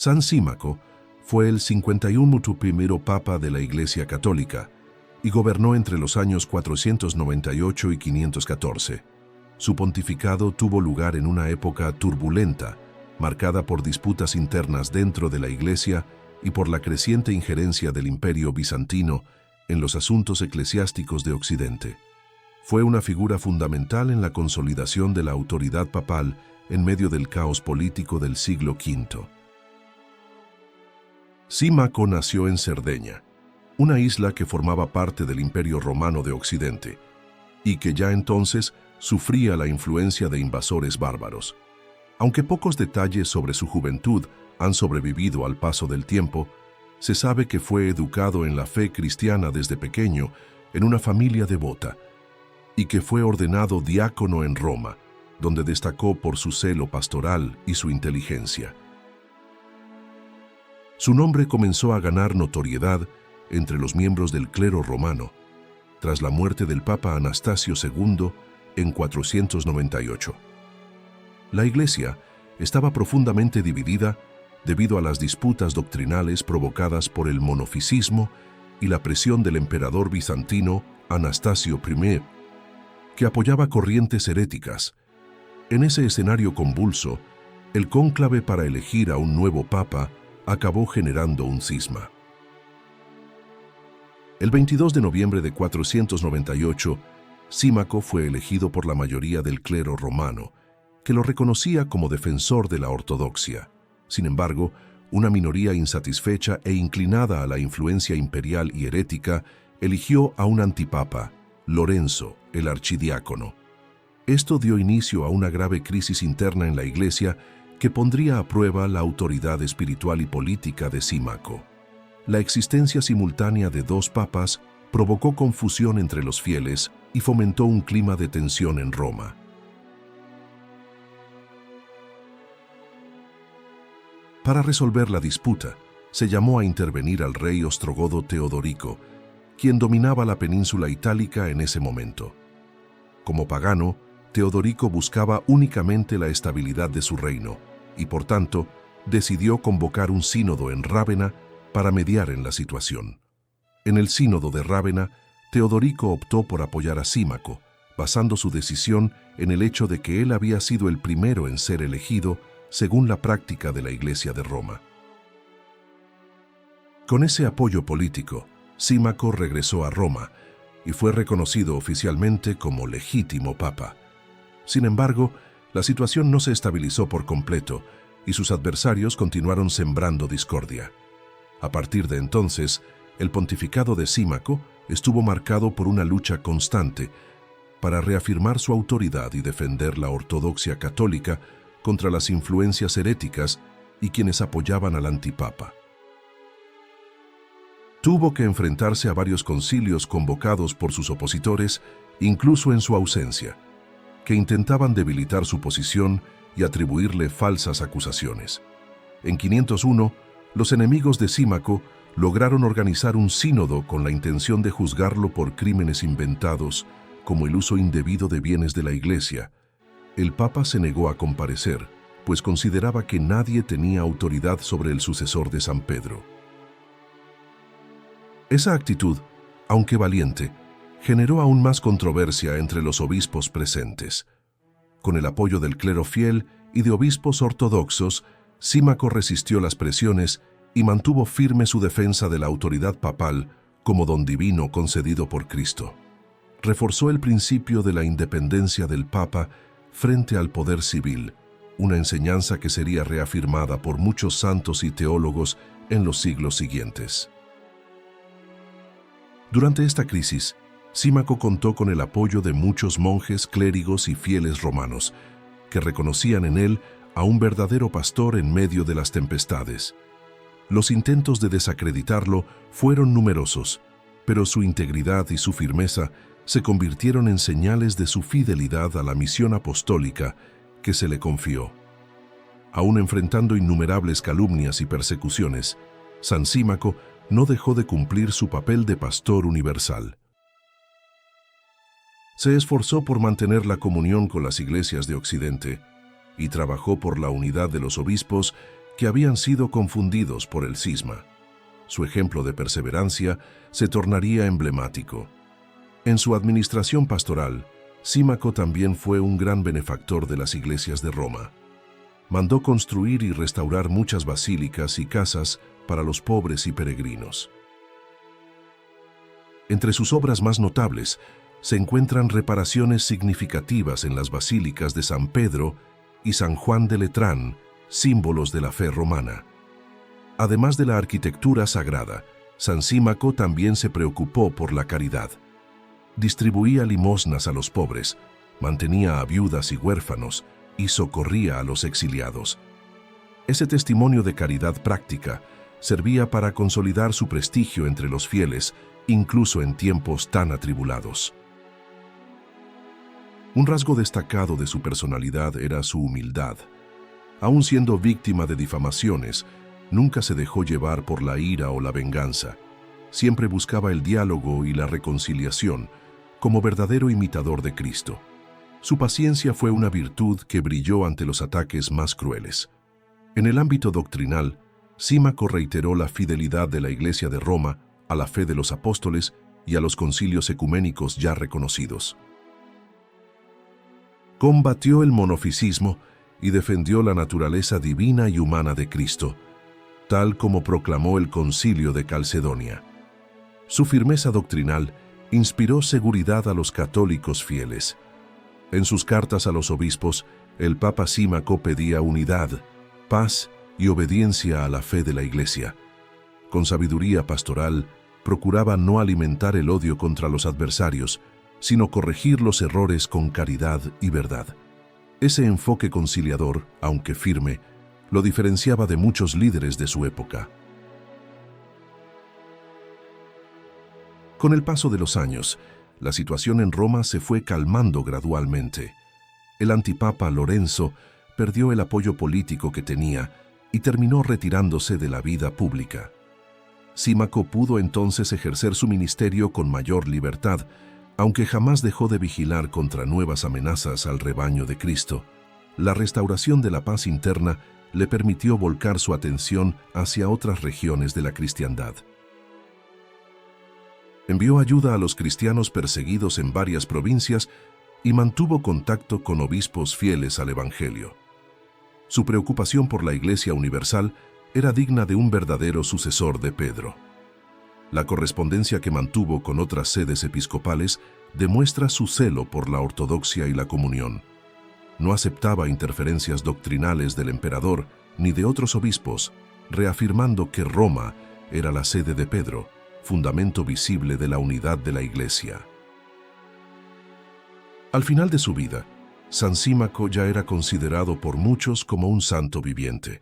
San Símaco fue el 51º papa de la Iglesia Católica y gobernó entre los años 498 y 514. Su pontificado tuvo lugar en una época turbulenta, marcada por disputas internas dentro de la Iglesia y por la creciente injerencia del Imperio bizantino en los asuntos eclesiásticos de Occidente. Fue una figura fundamental en la consolidación de la autoridad papal en medio del caos político del siglo V. Símaco nació en Cerdeña, una isla que formaba parte del Imperio Romano de Occidente, y que ya entonces sufría la influencia de invasores bárbaros. Aunque pocos detalles sobre su juventud han sobrevivido al paso del tiempo, se sabe que fue educado en la fe cristiana desde pequeño en una familia devota, y que fue ordenado diácono en Roma, donde destacó por su celo pastoral y su inteligencia. Su nombre comenzó a ganar notoriedad entre los miembros del clero romano, tras la muerte del Papa Anastasio II en 498. La Iglesia estaba profundamente dividida debido a las disputas doctrinales provocadas por el monofisismo y la presión del emperador bizantino Anastasio I, que apoyaba corrientes heréticas. En ese escenario convulso, el cónclave para elegir a un nuevo papa acabó generando un cisma. El 22 de noviembre de 498, Símaco fue elegido por la mayoría del clero romano, que lo reconocía como defensor de la ortodoxia. Sin embargo, una minoría insatisfecha e inclinada a la influencia imperial y herética eligió a un antipapa, Lorenzo, el archidiácono. Esto dio inicio a una grave crisis interna en la Iglesia que pondría a prueba la autoridad espiritual y política de Símaco. La existencia simultánea de dos papas provocó confusión entre los fieles y fomentó un clima de tensión en Roma. Para resolver la disputa, se llamó a intervenir al rey ostrogodo Teodorico, quien dominaba la península itálica en ese momento. Como pagano, Teodorico buscaba únicamente la estabilidad de su reino y, por tanto, decidió convocar un sínodo en Rávena para mediar en la situación. En el sínodo de Rávena, Teodorico optó por apoyar a Símaco, basando su decisión en el hecho de que él había sido el primero en ser elegido según la práctica de la Iglesia de Roma. Con ese apoyo político, Símaco regresó a Roma y fue reconocido oficialmente como legítimo papa. Sin embargo, la situación no se estabilizó por completo y sus adversarios continuaron sembrando discordia. A partir de entonces, el pontificado de Símaco estuvo marcado por una lucha constante para reafirmar su autoridad y defender la ortodoxia católica contra las influencias heréticas y quienes apoyaban al antipapa. Tuvo que enfrentarse a varios concilios convocados por sus opositores, incluso en su ausencia, que intentaban debilitar su posición y atribuirle falsas acusaciones. En 501, los enemigos de Símaco lograron organizar un sínodo con la intención de juzgarlo por crímenes inventados, como el uso indebido de bienes de la Iglesia. El Papa se negó a comparecer, pues consideraba que nadie tenía autoridad sobre el sucesor de San Pedro. Esa actitud, aunque valiente, generó aún más controversia entre los obispos presentes. Con el apoyo del clero fiel y de obispos ortodoxos, Símaco resistió las presiones y mantuvo firme su defensa de la autoridad papal como don divino concedido por Cristo. Reforzó el principio de la independencia del Papa frente al poder civil, una enseñanza que sería reafirmada por muchos santos y teólogos en los siglos siguientes. Durante esta crisis, Símaco contó con el apoyo de muchos monjes, clérigos y fieles romanos, que reconocían en él a un verdadero pastor en medio de las tempestades. Los intentos de desacreditarlo fueron numerosos, pero su integridad y su firmeza se convirtieron en señales de su fidelidad a la misión apostólica que se le confió. Aún enfrentando innumerables calumnias y persecuciones, San Símaco no dejó de cumplir su papel de pastor universal. Se esforzó por mantener la comunión con las iglesias de Occidente y trabajó por la unidad de los obispos que habían sido confundidos por el cisma. Su ejemplo de perseverancia se tornaría emblemático. En su administración pastoral, Símaco también fue un gran benefactor de las iglesias de Roma. Mandó construir y restaurar muchas basílicas y casas para los pobres y peregrinos. Entre sus obras más notables se encuentran reparaciones significativas en las basílicas de San Pedro y San Juan de Letrán, símbolos de la fe romana. Además de la arquitectura sagrada, San Símaco también se preocupó por la caridad. Distribuía limosnas a los pobres, mantenía a viudas y huérfanos y socorría a los exiliados. Ese testimonio de caridad práctica servía para consolidar su prestigio entre los fieles, incluso en tiempos tan atribulados. Un rasgo destacado de su personalidad era su humildad. Aun siendo víctima de difamaciones, nunca se dejó llevar por la ira o la venganza. Siempre buscaba el diálogo y la reconciliación, como verdadero imitador de Cristo. Su paciencia fue una virtud que brilló ante los ataques más crueles. En el ámbito doctrinal, Símaco reiteró la fidelidad de la Iglesia de Roma a la fe de los apóstoles y a los concilios ecuménicos ya reconocidos. Combatió el monofisismo y defendió la naturaleza divina y humana de Cristo, tal como proclamó el Concilio de Calcedonia. Su firmeza doctrinal inspiró seguridad a los católicos fieles. En sus cartas a los obispos, el Papa Símaco pedía unidad, paz y obediencia a la fe de la Iglesia. Con sabiduría pastoral, procuraba no alimentar el odio contra los adversarios, sino corregir los errores con caridad y verdad. Ese enfoque conciliador, aunque firme, lo diferenciaba de muchos líderes de su época. Con el paso de los años, la situación en Roma se fue calmando gradualmente. El antipapa Lorenzo perdió el apoyo político que tenía y terminó retirándose de la vida pública. Símaco pudo entonces ejercer su ministerio con mayor libertad, aunque jamás dejó de vigilar contra nuevas amenazas al rebaño de Cristo. La restauración de la paz interna le permitió volcar su atención hacia otras regiones de la cristiandad. Envió ayuda a los cristianos perseguidos en varias provincias y mantuvo contacto con obispos fieles al Evangelio. Su preocupación por la Iglesia universal era digna de un verdadero sucesor de Pedro. La correspondencia que mantuvo con otras sedes episcopales demuestra su celo por la ortodoxia y la comunión. No aceptaba interferencias doctrinales del emperador ni de otros obispos, reafirmando que Roma era la sede de Pedro, fundamento visible de la unidad de la Iglesia. Al final de su vida, San Símaco ya era considerado por muchos como un santo viviente.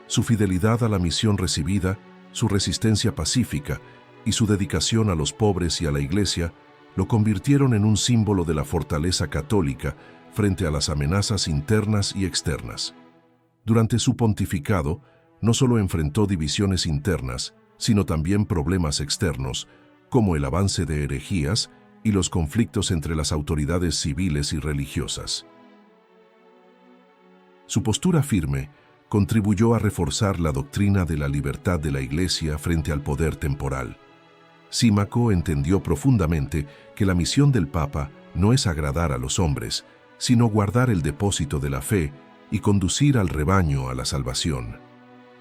Su fidelidad a la misión recibida, su resistencia pacífica y su dedicación a los pobres y a la Iglesia lo convirtieron en un símbolo de la fortaleza católica frente a las amenazas internas y externas. Durante su pontificado, no solo enfrentó divisiones internas, sino también problemas externos, como el avance de herejías y los conflictos entre las autoridades civiles y religiosas. Su postura firme contribuyó a reforzar la doctrina de la libertad de la Iglesia frente al poder temporal. Símaco entendió profundamente que la misión del Papa no es agradar a los hombres, sino guardar el depósito de la fe y conducir al rebaño a la salvación.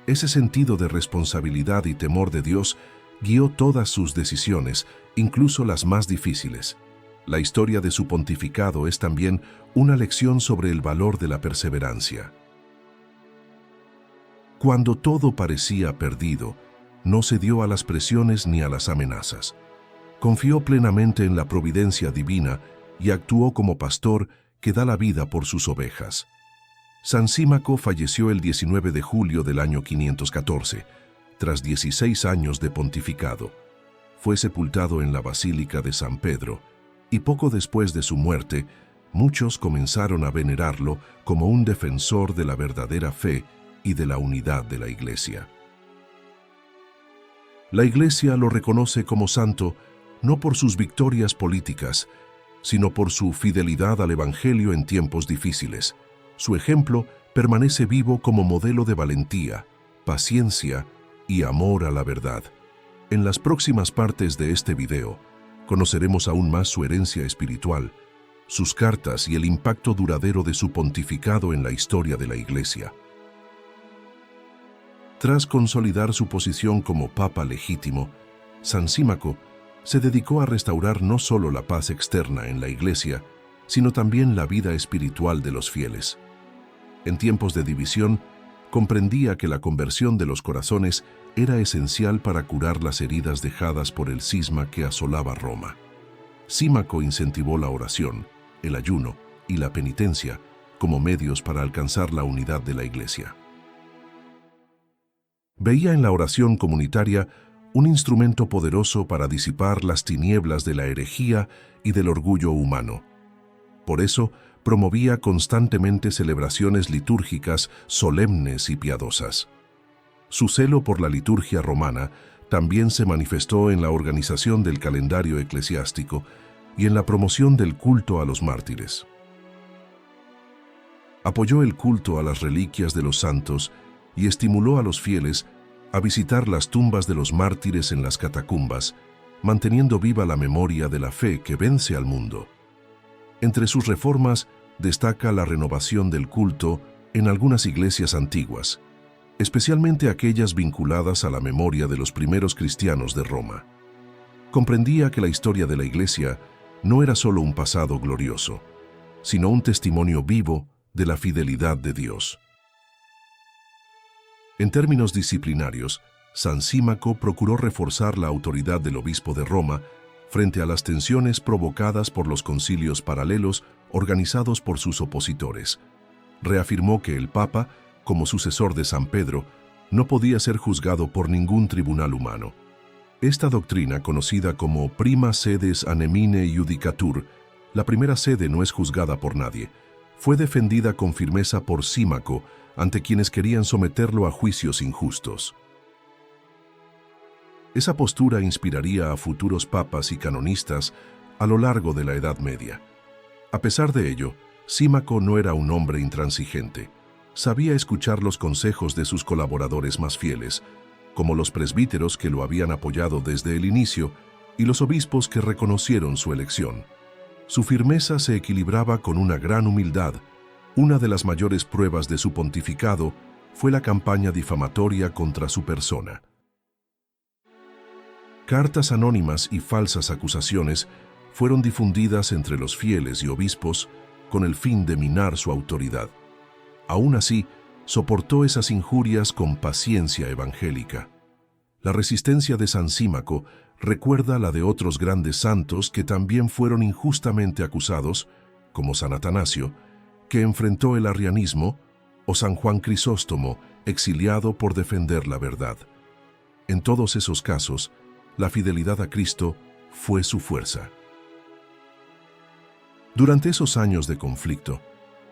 Ese sentido de responsabilidad y temor de Dios guió todas sus decisiones, incluso las más difíciles. La historia de su pontificado es también una lección sobre el valor de la perseverancia. Cuando todo parecía perdido, no cedió a las presiones ni a las amenazas. Confió plenamente en la providencia divina y actuó como pastor que da la vida por sus ovejas. San Símaco falleció el 19 de julio del año 514, tras 16 años de pontificado. Fue sepultado en la Basílica de San Pedro, y poco después de su muerte, muchos comenzaron a venerarlo como un defensor de la verdadera fe y de la unidad de la Iglesia. La Iglesia lo reconoce como santo no por sus victorias políticas, sino por su fidelidad al Evangelio en tiempos difíciles. Su ejemplo permanece vivo como modelo de valentía, paciencia y amor a la verdad. En las próximas partes de este video, conoceremos aún más su herencia espiritual, sus cartas y el impacto duradero de su pontificado en la historia de la Iglesia. Tras consolidar su posición como papa legítimo, San Símaco se dedicó a restaurar no solo la paz externa en la Iglesia, sino también la vida espiritual de los fieles. En tiempos de división, comprendía que la conversión de los corazones era esencial para curar las heridas dejadas por el cisma que asolaba Roma. Símaco incentivó la oración, el ayuno y la penitencia como medios para alcanzar la unidad de la Iglesia. Veía en la oración comunitaria un instrumento poderoso para disipar las tinieblas de la herejía y del orgullo humano. Por eso, promovía constantemente celebraciones litúrgicas solemnes y piadosas. Su celo por la liturgia romana también se manifestó en la organización del calendario eclesiástico y en la promoción del culto a los mártires. Apoyó el culto a las reliquias de los santos y estimuló a los fieles a visitar las tumbas de los mártires en las catacumbas, manteniendo viva la memoria de la fe que vence al mundo. Entre sus reformas destaca la renovación del culto en algunas iglesias antiguas, especialmente aquellas vinculadas a la memoria de los primeros cristianos de Roma. Comprendía que la historia de la Iglesia no era solo un pasado glorioso, sino un testimonio vivo de la fidelidad de Dios. En términos disciplinarios, San Símaco procuró reforzar la autoridad del obispo de Roma frente a las tensiones provocadas por los concilios paralelos organizados por sus opositores. Reafirmó que el Papa, como sucesor de San Pedro, no podía ser juzgado por ningún tribunal humano. Esta doctrina, conocida como prima sedes anemine judicatur, la primera sede no es juzgada por nadie, fue defendida con firmeza por Símaco ante quienes querían someterlo a juicios injustos. Esa postura inspiraría a futuros papas y canonistas a lo largo de la Edad Media. A pesar de ello, Símaco no era un hombre intransigente. Sabía escuchar los consejos de sus colaboradores más fieles, como los presbíteros que lo habían apoyado desde el inicio y los obispos que reconocieron su elección. Su firmeza se equilibraba con una gran humildad. Una de las mayores pruebas de su pontificado fue la campaña difamatoria contra su persona. Cartas anónimas y falsas acusaciones fueron difundidas entre los fieles y obispos con el fin de minar su autoridad. Aún así, soportó esas injurias con paciencia evangélica. La resistencia de San Símaco recuerda la de otros grandes santos que también fueron injustamente acusados, como San Atanasio, que enfrentó el arrianismo, o San Juan Crisóstomo, exiliado por defender la verdad. En todos esos casos, la fidelidad a Cristo fue su fuerza. Durante esos años de conflicto,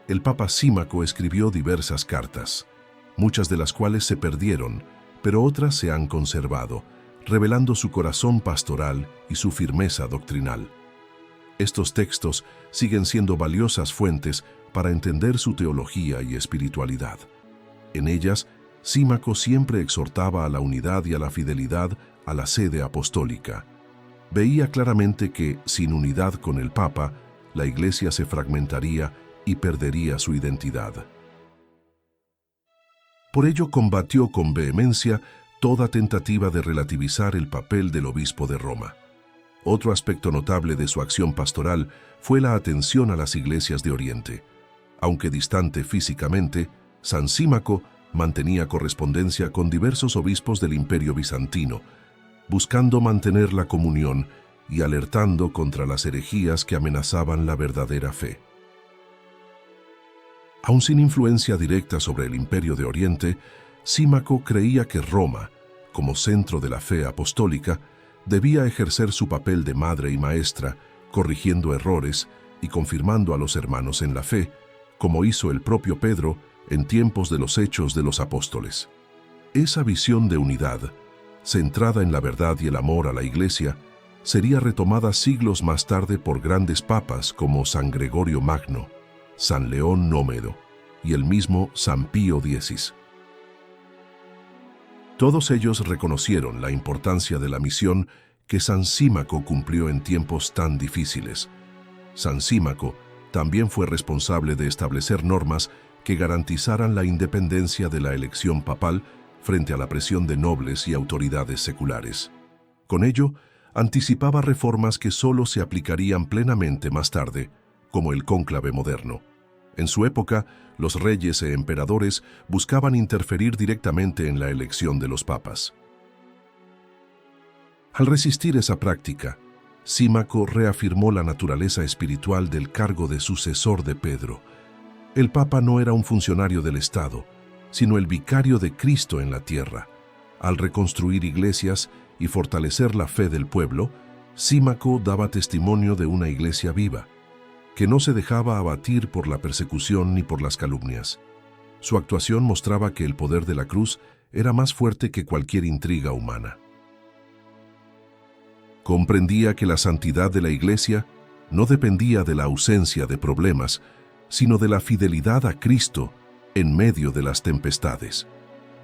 el Papa Símaco escribió diversas cartas, muchas de las cuales se perdieron, pero otras se han conservado, revelando su corazón pastoral y su firmeza doctrinal. Estos textos siguen siendo valiosas fuentes para entender su teología y espiritualidad. En ellas, Símaco siempre exhortaba a la unidad y a la fidelidad a la sede apostólica. Veía claramente que, sin unidad con el Papa, la Iglesia se fragmentaría y perdería su identidad. Por ello combatió con vehemencia toda tentativa de relativizar el papel del obispo de Roma. Otro aspecto notable de su acción pastoral fue la atención a las iglesias de Oriente. Aunque distante físicamente, San Símaco mantenía correspondencia con diversos obispos del Imperio Bizantino, buscando mantener la comunión y alertando contra las herejías que amenazaban la verdadera fe. Aun sin influencia directa sobre el Imperio de Oriente, Símaco creía que Roma, como centro de la fe apostólica, debía ejercer su papel de madre y maestra, corrigiendo errores y confirmando a los hermanos en la fe, como hizo el propio Pedro en tiempos de los Hechos de los Apóstoles. Esa visión de unidad, centrada en la verdad y el amor a la Iglesia, sería retomada siglos más tarde por grandes papas como San Gregorio Magno, San León Nómedo y el mismo San Pío X. Todos ellos reconocieron la importancia de la misión que San Símaco cumplió en tiempos tan difíciles. San Símaco también fue responsable de establecer normas que garantizaran la independencia de la elección papal frente a la presión de nobles y autoridades seculares. Con ello, anticipaba reformas que solo se aplicarían plenamente más tarde, como el cónclave moderno. En su época, los reyes e emperadores buscaban interferir directamente en la elección de los papas. Al resistir esa práctica, Símaco reafirmó la naturaleza espiritual del cargo de sucesor de Pedro. El papa no era un funcionario del Estado, sino el vicario de Cristo en la tierra. Al reconstruir iglesias y fortalecer la fe del pueblo, Símaco daba testimonio de una iglesia viva, que no se dejaba abatir por la persecución ni por las calumnias. Su actuación mostraba que el poder de la cruz era más fuerte que cualquier intriga humana. Comprendía que la santidad de la Iglesia no dependía de la ausencia de problemas, sino de la fidelidad a Cristo en medio de las tempestades.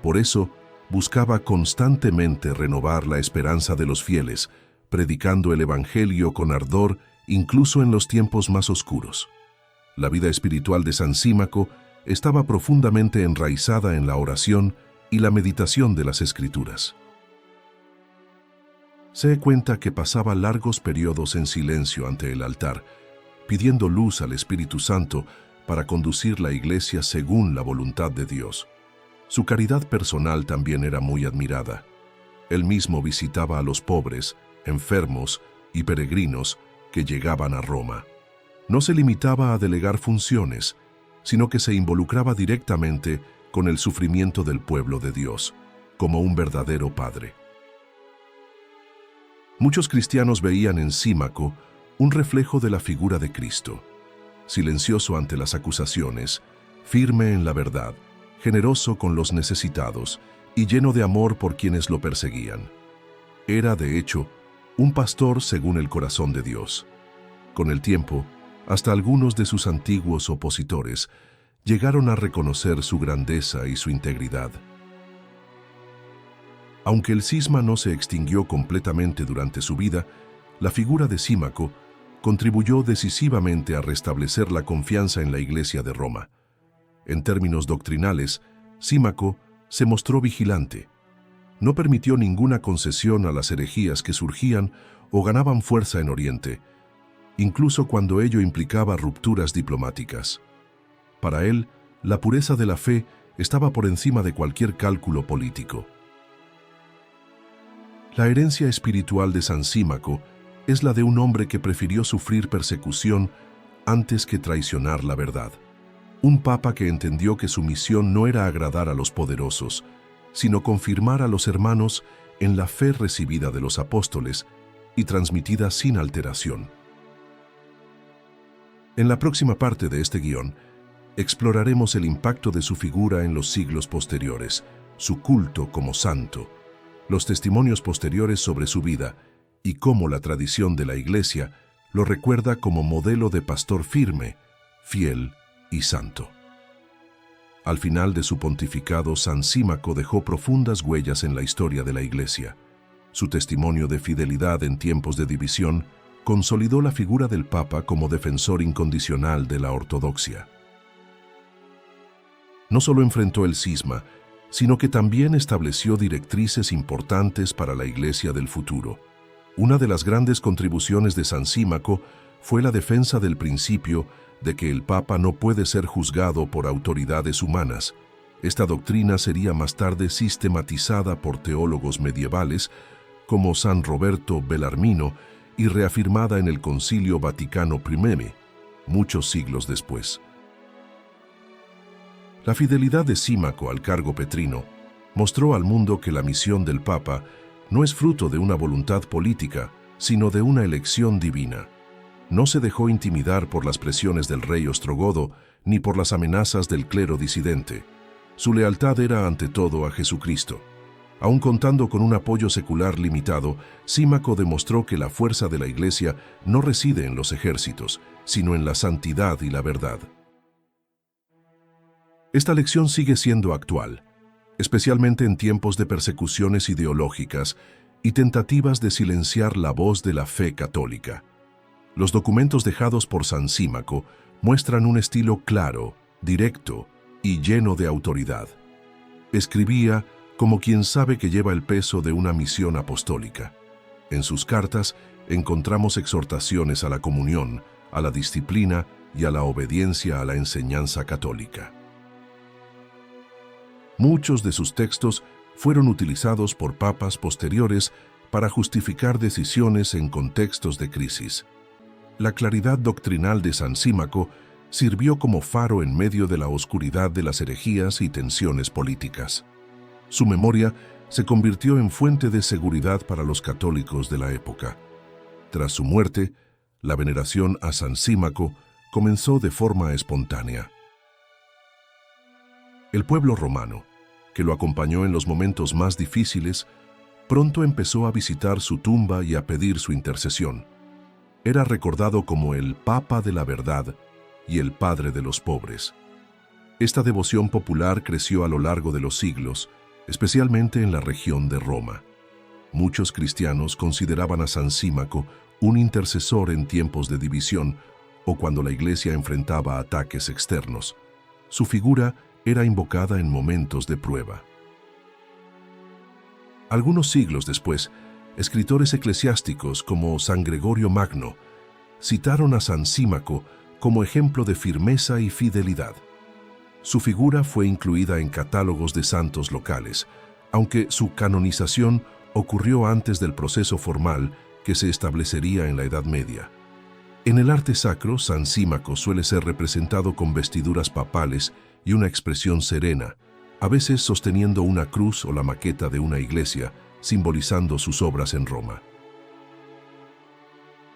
Por eso, buscaba constantemente renovar la esperanza de los fieles, predicando el Evangelio con ardor incluso en los tiempos más oscuros. La vida espiritual de San Símaco estaba profundamente enraizada en la oración y la meditación de las Escrituras. Se cuenta que pasaba largos periodos en silencio ante el altar, pidiendo luz al Espíritu Santo para conducir la Iglesia según la voluntad de Dios. Su caridad personal también era muy admirada. Él mismo visitaba a los pobres, enfermos y peregrinos que llegaban a Roma. No se limitaba a delegar funciones, sino que se involucraba directamente con el sufrimiento del pueblo de Dios, como un verdadero padre. Muchos cristianos veían en Símaco un reflejo de la figura de Cristo, silencioso ante las acusaciones, firme en la verdad, generoso con los necesitados y lleno de amor por quienes lo perseguían. Era, de hecho, un pastor según el corazón de Dios. Con el tiempo, hasta algunos de sus antiguos opositores llegaron a reconocer su grandeza y su integridad. Aunque el cisma no se extinguió completamente durante su vida, la figura de Símaco contribuyó decisivamente a restablecer la confianza en la Iglesia de Roma. En términos doctrinales, Símaco se mostró vigilante. No permitió ninguna concesión a las herejías que surgían o ganaban fuerza en Oriente, incluso cuando ello implicaba rupturas diplomáticas. Para él, la pureza de la fe estaba por encima de cualquier cálculo político. La herencia espiritual de San Símaco es la de un hombre que prefirió sufrir persecución antes que traicionar la verdad. Un papa que entendió que su misión no era agradar a los poderosos, sino confirmar a los hermanos en la fe recibida de los apóstoles y transmitida sin alteración. En la próxima parte de este guión, exploraremos el impacto de su figura en los siglos posteriores, su culto como santo, los testimonios posteriores sobre su vida y cómo la tradición de la Iglesia lo recuerda como modelo de pastor firme, fiel y santo. Al final de su pontificado, San Símaco dejó profundas huellas en la historia de la Iglesia. Su testimonio de fidelidad en tiempos de división consolidó la figura del Papa como defensor incondicional de la ortodoxia. No solo enfrentó el cisma, sino que también estableció directrices importantes para la Iglesia del futuro. Una de las grandes contribuciones de San Símaco fue la defensa del principio de que el Papa no puede ser juzgado por autoridades humanas. Esta doctrina sería más tarde sistematizada por teólogos medievales como San Roberto Bellarmino y reafirmada en el Concilio Vaticano I, muchos siglos después. La fidelidad de Símaco al cargo petrino mostró al mundo que la misión del Papa no es fruto de una voluntad política, sino de una elección divina. No se dejó intimidar por las presiones del rey ostrogodo ni por las amenazas del clero disidente. Su lealtad era ante todo a Jesucristo. Aun contando con un apoyo secular limitado, Símaco demostró que la fuerza de la Iglesia no reside en los ejércitos, sino en la santidad y la verdad. Esta lección sigue siendo actual. especialmente en tiempos de persecuciones ideológicas y tentativas de silenciar la voz de la fe católica. Los documentos dejados por San Símaco muestran un estilo claro, directo y lleno de autoridad. Escribía como quien sabe que lleva el peso de una misión apostólica. En sus cartas encontramos exhortaciones a la comunión, a la disciplina y a la obediencia a la enseñanza católica. Muchos de sus textos fueron utilizados por papas posteriores para justificar decisiones en contextos de crisis. La claridad doctrinal de San Símaco sirvió como faro en medio de la oscuridad de las herejías y tensiones políticas. Su memoria se convirtió en fuente de seguridad para los católicos de la época. Tras su muerte, la veneración a San Símaco comenzó de forma espontánea. El pueblo romano, que lo acompañó en los momentos más difíciles, pronto empezó a visitar su tumba y a pedir su intercesión. Era recordado como el Papa de la Verdad y el Padre de los pobres. Esta devoción popular creció a lo largo de los siglos, especialmente en la región de Roma. Muchos cristianos consideraban a San Símaco un intercesor en tiempos de división o cuando la Iglesia enfrentaba ataques externos. Su figura era invocada en momentos de prueba. Algunos siglos después, escritores eclesiásticos como San Gregorio Magno citaron a San Símaco como ejemplo de firmeza y fidelidad. Su figura fue incluida en catálogos de santos locales, aunque su canonización ocurrió antes del proceso formal que se establecería en la Edad Media. En el arte sacro, San Símaco suele ser representado con vestiduras papales y una expresión serena, a veces sosteniendo una cruz o la maqueta de una iglesia, simbolizando sus obras en Roma.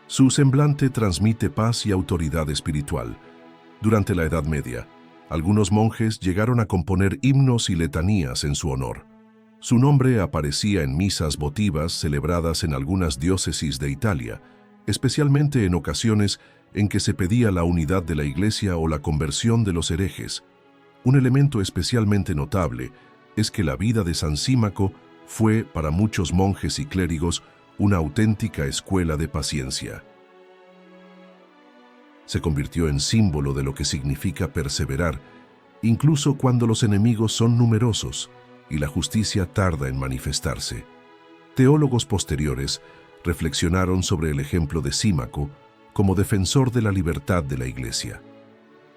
Su semblante transmite paz y autoridad espiritual. Durante la Edad Media, algunos monjes llegaron a componer himnos y letanías en su honor. Su nombre aparecía en misas votivas celebradas en algunas diócesis de Italia, especialmente en ocasiones en que se pedía la unidad de la Iglesia o la conversión de los herejes. Un elemento especialmente notable es que la vida de San Símaco fue, para muchos monjes y clérigos, una auténtica escuela de paciencia. Se convirtió en símbolo de lo que significa perseverar, incluso cuando los enemigos son numerosos y la justicia tarda en manifestarse. Teólogos posteriores reflexionaron sobre el ejemplo de Símaco como defensor de la libertad de la Iglesia.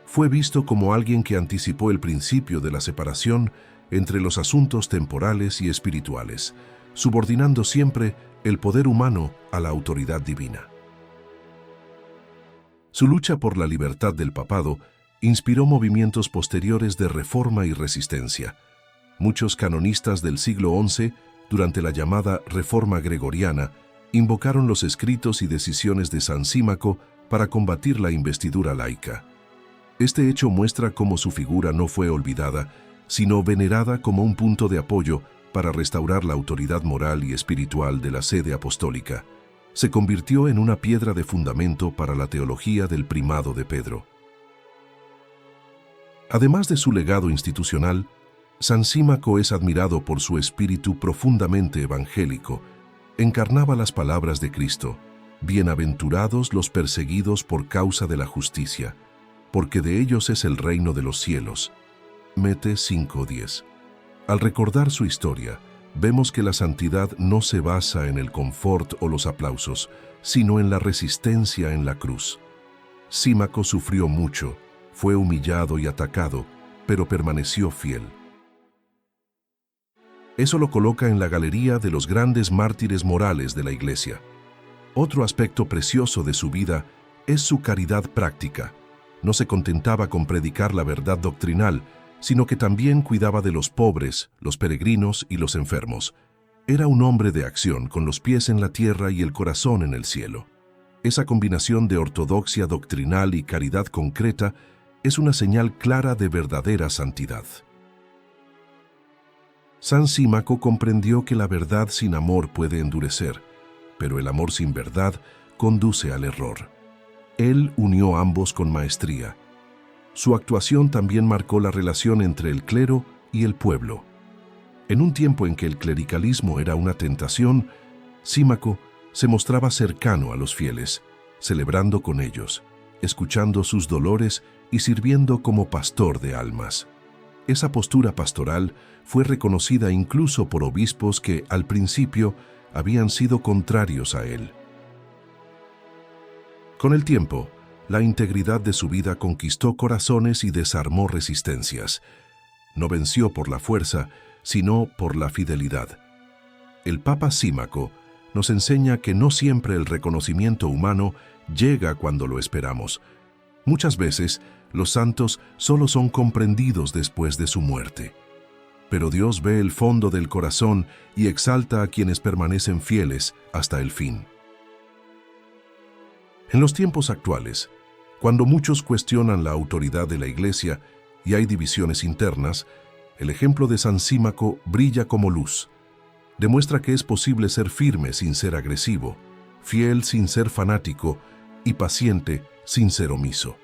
Fue visto como alguien que anticipó el principio de la separación entre los asuntos temporales y espirituales, subordinando siempre el poder humano a la autoridad divina. Su lucha por la libertad del papado inspiró movimientos posteriores de reforma y resistencia. Muchos canonistas del siglo XI, durante la llamada Reforma Gregoriana, invocaron los escritos y decisiones de San Símaco para combatir la investidura laica. Este hecho muestra cómo su figura no fue olvidada, sino venerada como un punto de apoyo para restaurar la autoridad moral y espiritual de la sede apostólica. Se convirtió en una piedra de fundamento para la teología del primado de Pedro. Además de su legado institucional, San Símaco es admirado por su espíritu profundamente evangélico. Encarnaba las palabras de Cristo: «Bienaventurados los perseguidos por causa de la justicia, porque de ellos es el reino de los cielos». Mete 5:10. Al recordar su historia, vemos que la santidad no se basa en el confort o los aplausos, sino en la resistencia en la cruz. Símaco sufrió mucho, fue humillado y atacado, pero permaneció fiel. Eso lo coloca en la galería de los grandes mártires morales de la Iglesia. Otro aspecto precioso de su vida es su caridad práctica. No se contentaba con predicar la verdad doctrinal, sino que también cuidaba de los pobres, los peregrinos y los enfermos. Era un hombre de acción, con los pies en la tierra y el corazón en el cielo. Esa combinación de ortodoxia doctrinal y caridad concreta es una señal clara de verdadera santidad. San Símaco comprendió que la verdad sin amor puede endurecer, pero el amor sin verdad conduce al error. Él unió ambos con maestría. Su actuación también marcó la relación entre el clero y el pueblo. En un tiempo en que el clericalismo era una tentación, Símaco se mostraba cercano a los fieles, celebrando con ellos, escuchando sus dolores y sirviendo como pastor de almas. Esa postura pastoral fue reconocida incluso por obispos que, al principio, habían sido contrarios a él. Con el tiempo, la integridad de su vida conquistó corazones y desarmó resistencias. No venció por la fuerza, sino por la fidelidad. El Papa Símaco nos enseña que no siempre el reconocimiento humano llega cuando lo esperamos. Muchas veces, los santos solo son comprendidos después de su muerte. Pero Dios ve el fondo del corazón y exalta a quienes permanecen fieles hasta el fin. En los tiempos actuales, cuando muchos cuestionan la autoridad de la Iglesia y hay divisiones internas, el ejemplo de San Símaco brilla como luz. Demuestra que es posible ser firme sin ser agresivo, fiel sin ser fanático y paciente sin ser omiso.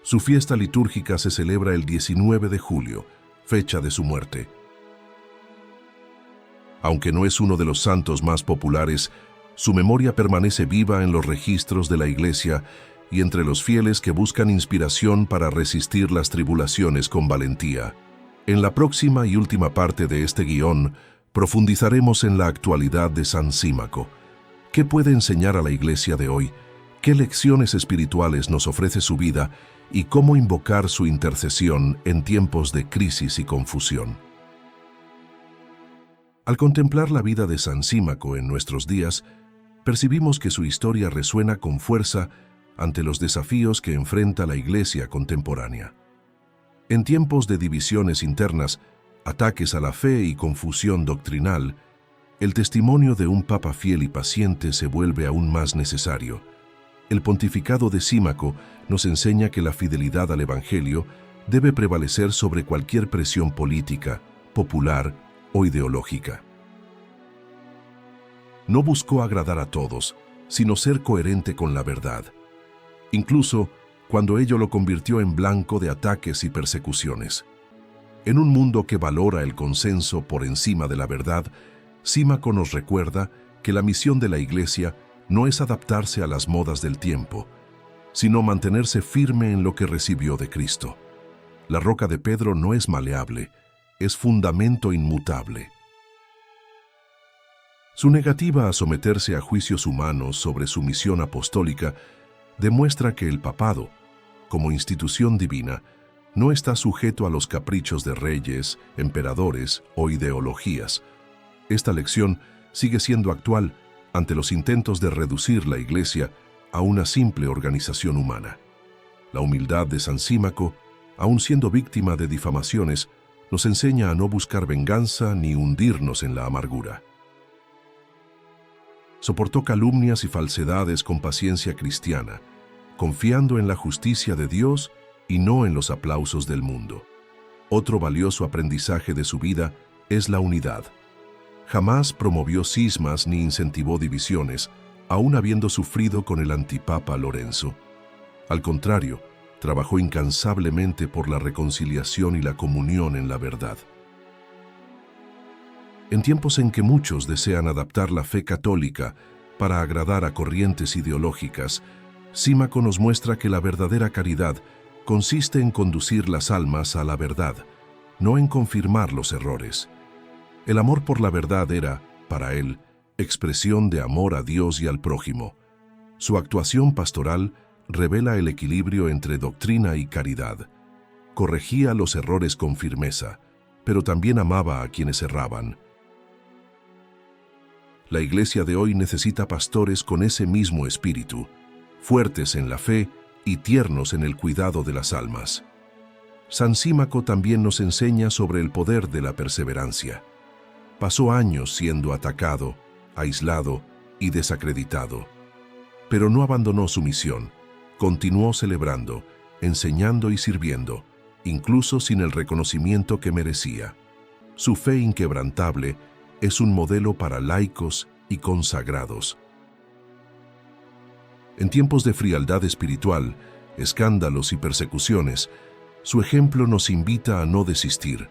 Su fiesta litúrgica se celebra el 19 de julio, fecha de su muerte. Aunque no es uno de los santos más populares, su memoria permanece viva en los registros de la Iglesia y entre los fieles que buscan inspiración para resistir las tribulaciones con valentía. En la próxima y última parte de este guión, profundizaremos en la actualidad de San Símaco. ¿Qué puede enseñar a la Iglesia de hoy? ¿Qué lecciones espirituales nos ofrece su vida? ¿Y cómo invocar su intercesión en tiempos de crisis y confusión? Al contemplar la vida de San Símaco en nuestros días, percibimos que su historia resuena con fuerza ante los desafíos que enfrenta la Iglesia contemporánea. En tiempos de divisiones internas, ataques a la fe y confusión doctrinal, el testimonio de un papa fiel y paciente se vuelve aún más necesario. El pontificado de Símaco nos enseña que la fidelidad al Evangelio debe prevalecer sobre cualquier presión política, popular o ideológica. No buscó agradar a todos, sino ser coherente con la verdad, incluso cuando ello lo convirtió en blanco de ataques y persecuciones. En un mundo que valora el consenso por encima de la verdad, Símaco nos recuerda que la misión de la Iglesia no es adaptarse a las modas del tiempo, sino mantenerse firme en lo que recibió de Cristo. La roca de Pedro no es maleable, es fundamento inmutable. Su negativa a someterse a juicios humanos sobre su misión apostólica demuestra que el papado, como institución divina, no está sujeto a los caprichos de reyes, emperadores o ideologías. Esta lección sigue siendo actual ante los intentos de reducir la Iglesia a una simple organización humana. La humildad de San Símaco, aun siendo víctima de difamaciones, nos enseña a no buscar venganza ni hundirnos en la amargura. Soportó calumnias y falsedades con paciencia cristiana, confiando en la justicia de Dios y no en los aplausos del mundo. Otro valioso aprendizaje de su vida es la unidad. Jamás promovió cismas ni incentivó divisiones, aun habiendo sufrido con el antipapa Lorenzo. Al contrario, trabajó incansablemente por la reconciliación y la comunión en la verdad. En tiempos en que muchos desean adaptar la fe católica para agradar a corrientes ideológicas, Símaco nos muestra que la verdadera caridad consiste en conducir las almas a la verdad, no en confirmar los errores. El amor por la verdad era, para él, expresión de amor a Dios y al prójimo. Su actuación pastoral revela el equilibrio entre doctrina y caridad. Corregía los errores con firmeza, pero también amaba a quienes erraban. La Iglesia de hoy necesita pastores con ese mismo espíritu, fuertes en la fe y tiernos en el cuidado de las almas. San Símaco también nos enseña sobre el poder de la perseverancia. Pasó años siendo atacado, aislado y desacreditado, pero no abandonó su misión. Continuó celebrando, enseñando y sirviendo, incluso sin el reconocimiento que merecía. Su fe inquebrantable es un modelo para laicos y consagrados. En tiempos de frialdad espiritual, escándalos y persecuciones, su ejemplo nos invita a no desistir,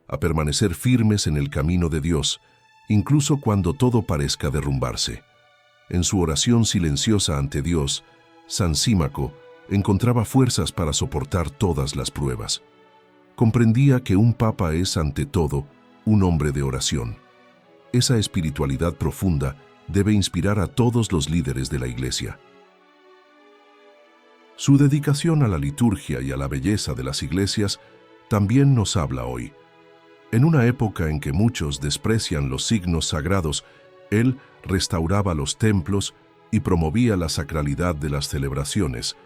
a permanecer firmes en el camino de Dios, incluso cuando todo parezca derrumbarse. En su oración silenciosa ante Dios, San Símaco encontraba fuerzas para soportar todas las pruebas. Comprendía que un papa es, ante todo, un hombre de oración. Esa espiritualidad profunda debe inspirar a todos los líderes de la Iglesia. Su dedicación a la liturgia y a la belleza de las iglesias también nos habla hoy. En una época en que muchos desprecian los signos sagrados, él restauraba los templos y promovía la sacralidad de las celebraciones,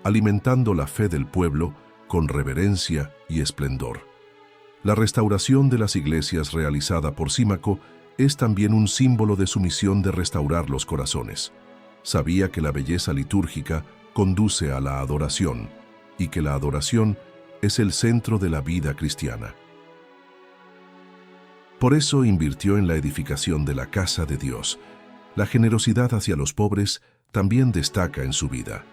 alimentando la fe del pueblo con reverencia y esplendor. La restauración de las iglesias realizada por Símaco es también un símbolo de su misión de restaurar los corazones. Sabía que la belleza litúrgica conduce a la adoración y que la adoración es el centro de la vida cristiana. Por eso invirtió en la edificación de la casa de Dios. La generosidad hacia los pobres también destaca en su vida.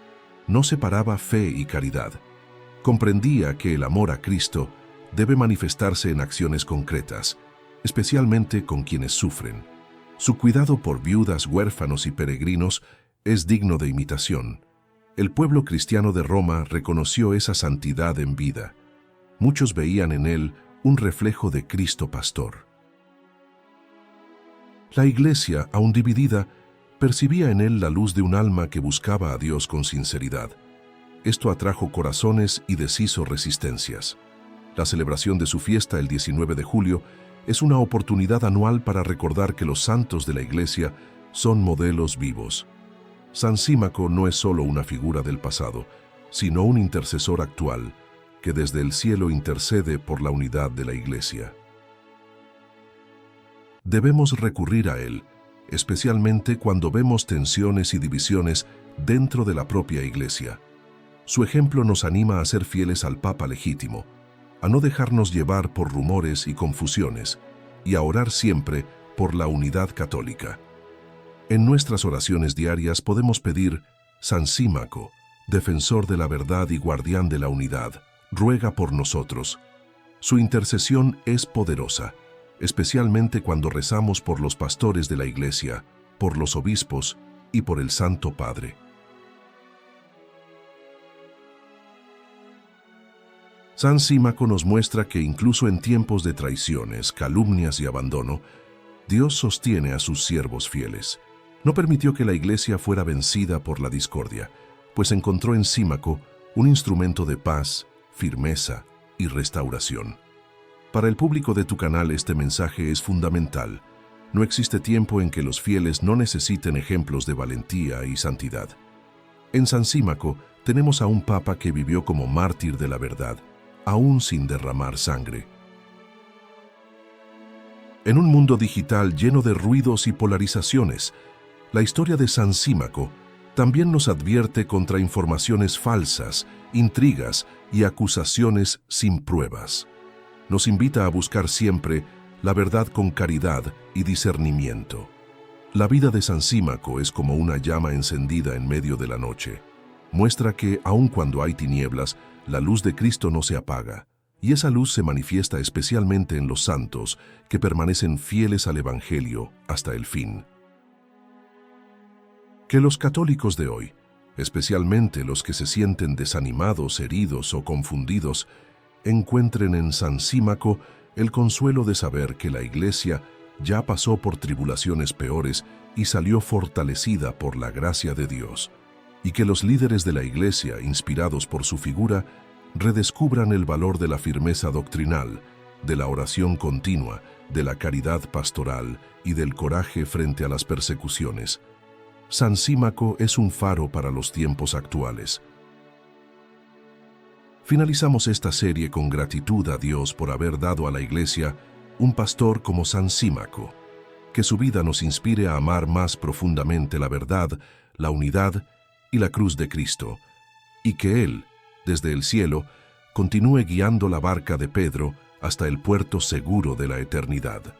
No separaba fe y caridad. Comprendía que el amor a Cristo debe manifestarse en acciones concretas, especialmente con quienes sufren. Su cuidado por viudas, huérfanos y peregrinos es digno de imitación. El pueblo cristiano de Roma reconoció esa santidad en vida. Muchos veían en él un reflejo de Cristo Pastor. La Iglesia, aún dividida, percibía en él la luz de un alma que buscaba a Dios con sinceridad. Esto atrajo corazones y deshizo resistencias. La celebración de su fiesta el 19 de julio es una oportunidad anual para recordar que los santos de la Iglesia son modelos vivos. San Símaco no es solo una figura del pasado, sino un intercesor actual que desde el cielo intercede por la unidad de la Iglesia. Debemos recurrir a él, especialmente cuando vemos tensiones y divisiones dentro de la propia Iglesia. Su ejemplo nos anima a ser fieles al Papa legítimo, a no dejarnos llevar por rumores y confusiones, y a orar siempre por la unidad católica. En nuestras oraciones diarias podemos pedir: San Símaco, defensor de la verdad y guardián de la unidad, ruega por nosotros. Su intercesión es poderosa, especialmente cuando rezamos por los pastores de la Iglesia, por los obispos y por el Santo Padre. San Símaco nos muestra que incluso en tiempos de traiciones, calumnias y abandono, Dios sostiene a sus siervos fieles. No permitió que la Iglesia fuera vencida por la discordia, pues encontró en Símaco un instrumento de paz, firmeza y restauración. Para el público de tu canal este mensaje es fundamental. No existe tiempo en que los fieles no necesiten ejemplos de valentía y santidad. En San Símaco tenemos a un papa que vivió como mártir de la verdad, aún sin derramar sangre. En un mundo digital lleno de ruidos y polarizaciones, la historia de San Símaco también nos advierte contra informaciones falsas, intrigas y acusaciones sin pruebas. Nos invita a buscar siempre la verdad con caridad y discernimiento. La vida de San Símaco es como una llama encendida en medio de la noche. Muestra que, aun cuando hay tinieblas, la luz de Cristo no se apaga, y esa luz se manifiesta especialmente en los santos que permanecen fieles al Evangelio hasta el fin. Que los católicos de hoy, especialmente los que se sienten desanimados, heridos o confundidos, encuentren en San Símaco el consuelo de saber que la Iglesia ya pasó por tribulaciones peores y salió fortalecida por la gracia de Dios, y que los líderes de la Iglesia, inspirados por su figura, redescubran el valor de la firmeza doctrinal, de la oración continua, de la caridad pastoral y del coraje frente a las persecuciones. San Símaco es un faro para los tiempos actuales. Finalizamos esta serie con gratitud a Dios por haber dado a la Iglesia un pastor como San Símaco. Que su vida nos inspire a amar más profundamente la verdad, la unidad y la cruz de Cristo, y que Él, desde el cielo, continúe guiando la barca de Pedro hasta el puerto seguro de la eternidad.